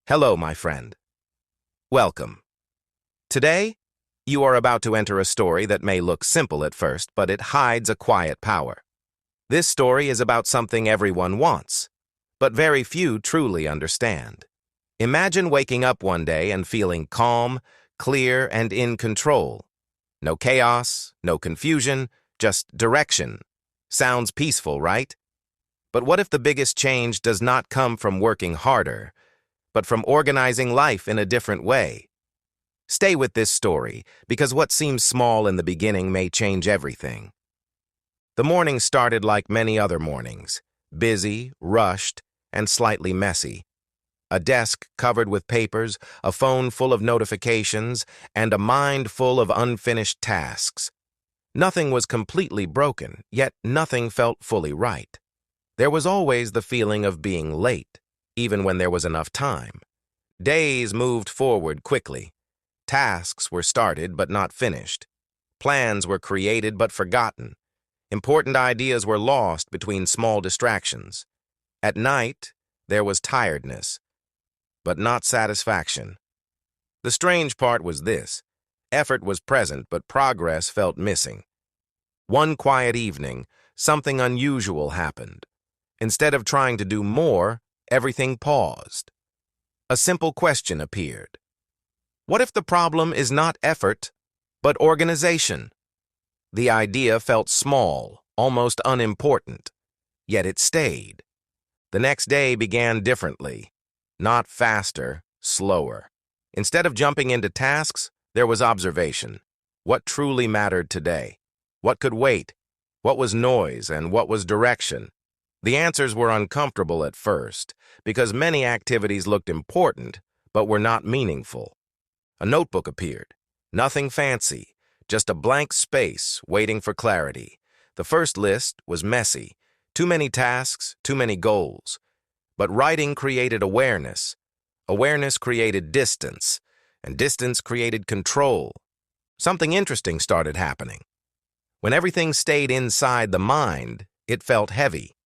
Hello, my friend. Welcome. Today, you are about to enter a story that may look simple at first, but it hides a quiet power. This story is about something everyone wants, but very few truly understand. Imagine waking up one day and feeling calm, clear, and in control. No chaos, no confusion, just direction. Sounds peaceful, right? But what if the biggest change does not come from working harder, but from organizing life in a different way? Stay with this story, because what seems small in the beginning may change everything. The morning started like many other mornings, busy, rushed, and slightly messy. A desk covered with papers, a phone full of notifications, and a mind full of unfinished tasks. Nothing was completely broken, yet nothing felt fully right. There was always the feeling of being late, even when there was enough time. Days moved forward quickly. Tasks were started but not finished. Plans were created but forgotten. Important ideas were lost between small distractions. At night, there was tiredness, but not satisfaction. The strange part was this: effort was present, but progress felt missing. One quiet evening, something unusual happened. Instead of trying to do more, everything paused. A simple question appeared. What if the problem is not effort, but organization? The idea felt small, almost unimportant, yet it stayed. The next day began differently, not faster, slower. Instead of jumping into tasks, there was observation. What truly mattered today? What could wait? What was noise and what was direction? The answers were uncomfortable at first, because many activities looked important, but were not meaningful. A notebook appeared. Nothing fancy, just a blank space waiting for clarity. The first list was messy. Too many tasks, too many goals. But writing created awareness. Awareness created distance, and distance created control. Something interesting started happening. When everything stayed inside the mind, it felt heavy.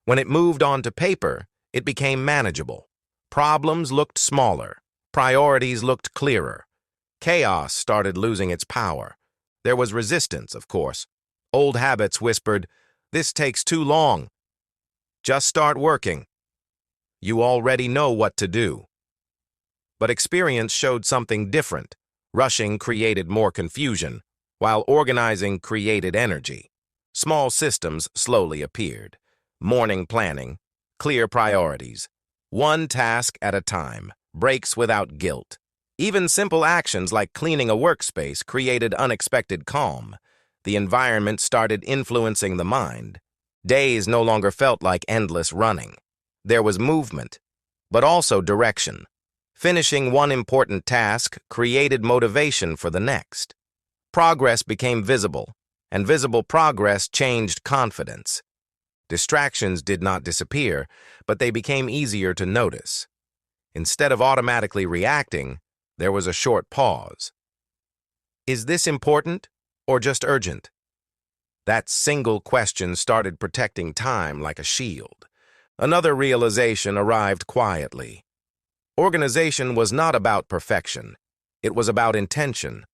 When it moved onto paper, it became manageable. Problems looked smaller. Priorities looked clearer. Chaos started losing its power. There was resistance, of course. Old habits whispered, "This takes too long. Just start working. You already know what to do." But experience showed something different. Rushing created more confusion, while organizing created energy. Small systems slowly appeared. Morning planning, clear priorities. One task at a time. Breaks without guilt. Even simple actions like cleaning a workspace created unexpected calm. The environment started influencing the mind. Days no longer felt like endless running. There was movement, but also direction. Finishing one important task created motivation for the next. Progress became visible, and visible progress changed confidence. Distractions did not disappear, but they became easier to notice. Instead of automatically reacting, there was a short pause. Is this important or just urgent? That single question started protecting time like a shield. Another realization arrived quietly. Organization was not about perfection. It was about intention.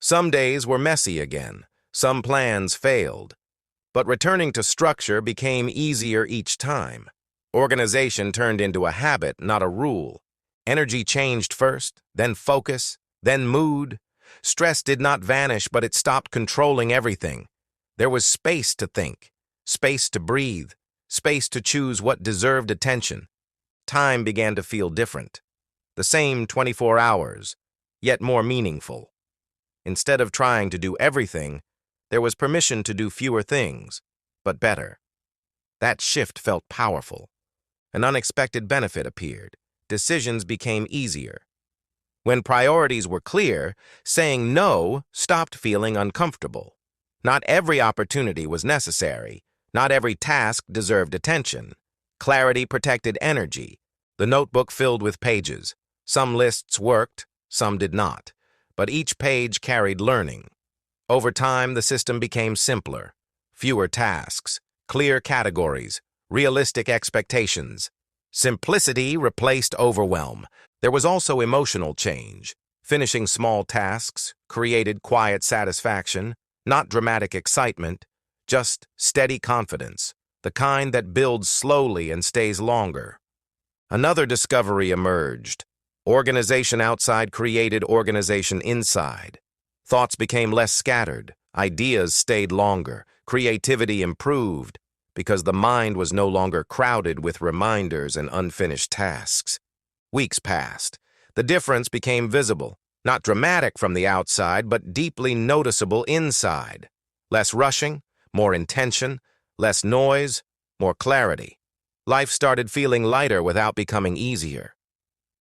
Some days were messy again. Some plans failed. But returning to structure became easier each time. Organization turned into a habit, not a rule. Energy changed first, then focus, then mood. Stress did not vanish, but it stopped controlling everything. There was space to think, space to breathe, space to choose what deserved attention. Time began to feel different. The same 24 hours, yet more meaningful. Instead of trying to do everything, there was permission to do fewer things, but better. That shift felt powerful. An unexpected benefit appeared. Decisions became easier. When priorities were clear, saying no stopped feeling uncomfortable. Not every opportunity was necessary. Not every task deserved attention. Clarity protected energy. The notebook filled with pages. Some lists worked, some did not. But each page carried learning. Over time, the system became simpler. Fewer tasks, clear categories, realistic expectations. Simplicity replaced overwhelm. There was also emotional change. Finishing small tasks created quiet satisfaction, not dramatic excitement, just steady confidence, the kind that builds slowly and stays longer. Another discovery emerged. Organization outside created organization inside. Thoughts became less scattered, ideas stayed longer, creativity improved, because the mind was no longer crowded with reminders and unfinished tasks. Weeks passed. The difference became visible, not dramatic from the outside, but deeply noticeable inside. Less rushing, more intention, less noise, more clarity. Life started feeling lighter without becoming easier.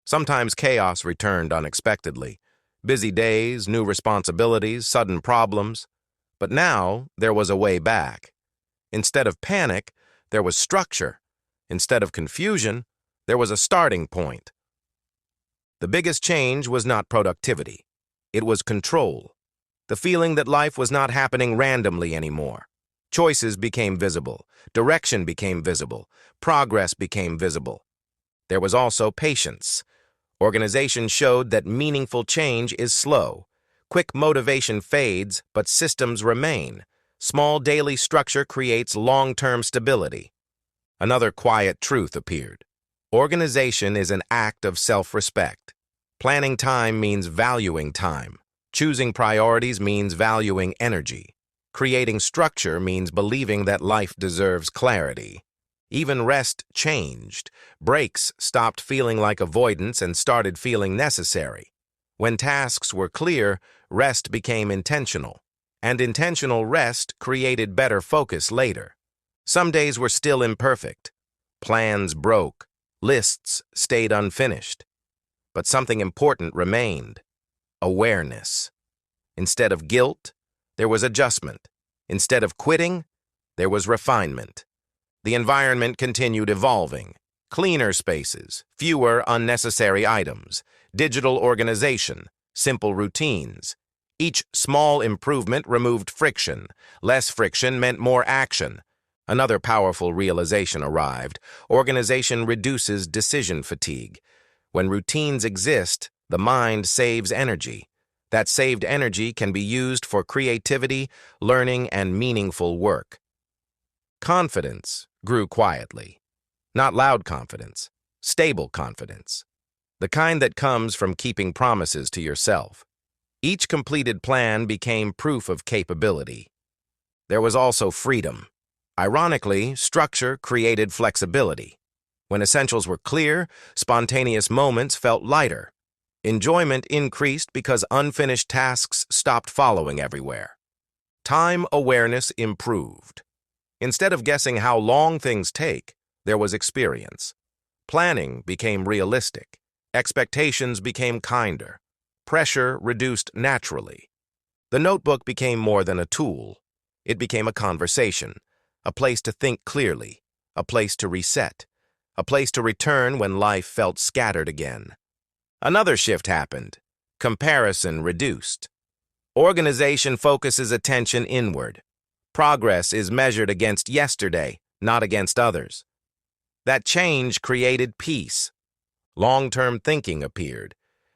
Sometimes chaos returned unexpectedly. Busy days, new responsibilities, sudden problems. But now there was a way back. Instead of panic, there was structure. Instead of confusion, there was a starting point. The biggest change was not productivity. It was control. The feeling that life was not happening randomly anymore. Choices became visible. Direction became visible. Progress became visible. There was also patience. Organization showed that meaningful change is slow. Quick motivation fades, but systems remain. Small daily structure creates long-term stability. Another quiet truth appeared. Organization is an act of self-respect. Planning time means valuing time. Choosing priorities means valuing energy. Creating structure means believing that life deserves clarity. Even rest changed. Breaks stopped feeling like avoidance and started feeling necessary. When tasks were clear, rest became intentional. And intentional rest created better focus later. Some days were still imperfect. Plans broke. Lists stayed unfinished. But something important remained. Awareness. Instead of guilt, there was adjustment. Instead of quitting, there was refinement. The environment continued evolving. Cleaner spaces, fewer unnecessary items, digital organization, simple routines. Each small improvement removed friction. Less friction meant more action. Another powerful realization arrived. Organization reduces decision fatigue. When routines exist, the mind saves energy. That saved energy can be used for creativity, learning, and meaningful work. Confidence grew quietly. Not loud confidence, stable confidence. The kind that comes from keeping promises to yourself. Each completed plan became proof of capability. There was also freedom. Ironically, structure created flexibility. When essentials were clear, spontaneous moments felt lighter. Enjoyment increased because unfinished tasks stopped following everywhere. Time awareness improved. Instead of guessing how long things take, there was experience. Planning became realistic. Expectations became kinder. Pressure reduced naturally. The notebook became more than a tool. It became a conversation, a place to think clearly, a place to reset, a place to return when life felt scattered again. Another shift happened. Comparison reduced. Organization focuses attention inward. Progress is measured against yesterday, not against others. That change created peace. Long-term thinking appeared.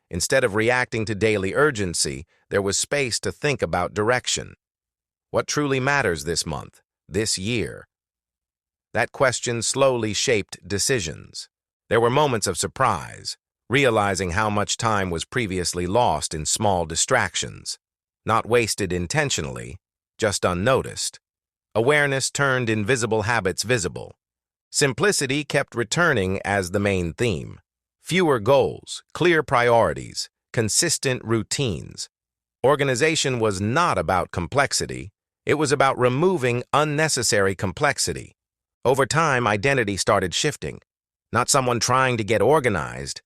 Instead of reacting to daily urgency, there was space to think about direction. What truly matters this month, this year? That question slowly shaped decisions. There were moments of surprise, realizing how much time was previously lost in small distractions. Not wasted intentionally, just unnoticed. Awareness turned invisible habits visible. Simplicity kept returning as the main theme. Fewer goals, clear priorities, consistent routines. Organization was not about complexity. It was about removing unnecessary complexity. Over time, identity started shifting. Not someone trying to get organized,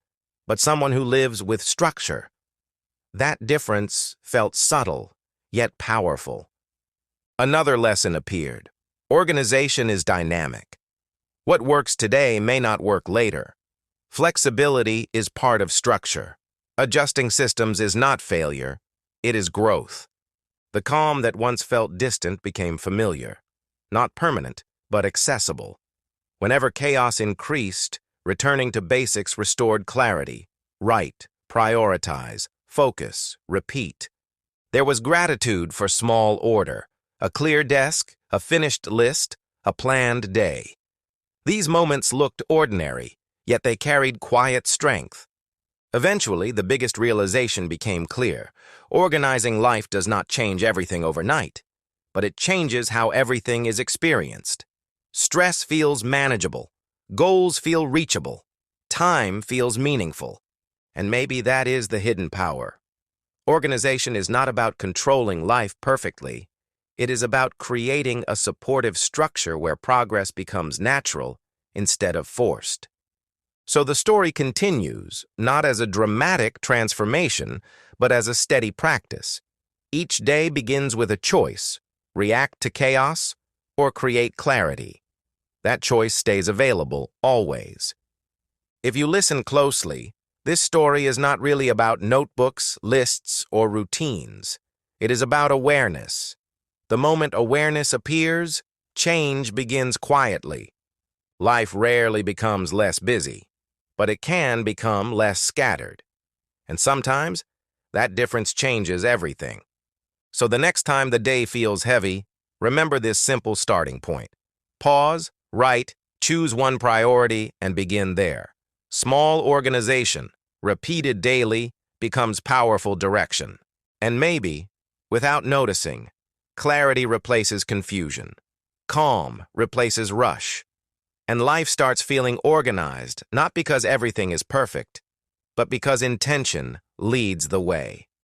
but someone who lives with structure. That difference felt subtle, yet powerful. Another lesson appeared. Organization is dynamic. What works today may not work later. Flexibility is part of structure. Adjusting systems is not failure, it is growth. The calm that once felt distant became familiar. Not permanent, but accessible. Whenever chaos increased, Returning to basics restored clarity. Write, prioritize, focus, repeat. There was gratitude for small order, a clear desk, a finished list, a planned day. These moments looked ordinary, yet they carried quiet strength. Eventually, the biggest realization became clear. Organizing life does not change everything overnight, but it changes how everything is experienced. Stress feels manageable, goals feel reachable, time feels meaningful, and maybe that is the hidden power. Organization is not about controlling life perfectly. It is about creating a supportive structure where progress becomes natural instead of forced. So the story continues, not as a dramatic transformation, but as a steady practice. Each day begins with a choice: react to chaos or create clarity. That choice stays available always. If you listen closely, this story is not really about notebooks, lists, or routines. It is about awareness. The moment awareness appears, change begins quietly. Life rarely becomes less busy, but it can become less scattered. And sometimes, that difference changes everything. So the next time the day feels heavy, remember this simple starting point. Pause, write, choose one priority, and begin there. Small organization, repeated daily, becomes powerful direction. And maybe, without noticing, clarity replaces confusion. Calm replaces rush. And life starts feeling organized, not because everything is perfect, but because intention leads the way.